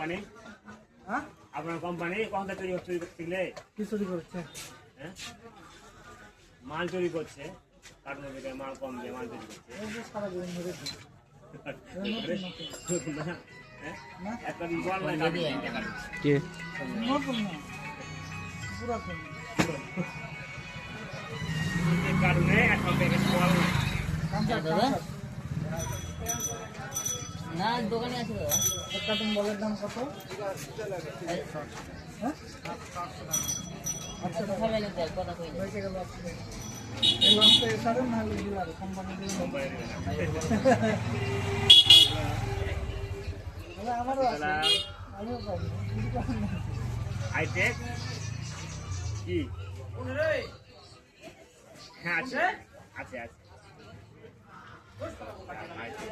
company হ্যাঁ আপনার company কোনটা চুরি করছিলে কি চুরি করছে হ্যাঁ মাল চুরি করছে কার্টুন থেকে মাল কম দিয়ে মাল চুরি করছে এই যে সারা দিন ধরে হ্যাঁ না একটা বল না কার্টুন কে নতুন না পুরাতন কার্টুনে একটা প্যাকেট বল না দাদা না দোকানে আছে দাদা এক কার্টুন বলের দাম কত হ্যাঁ আচ্ছা কথা বলে দেখ কথা কই হয়েছে গেল এই লাস্টে সারেন না হলে দিলার কোম্পানি দিয়ে তাহলে আমারও আছে আমিও পাবো হাইটেক কি হ্যাঁ আছে আছে আছে হাইটেক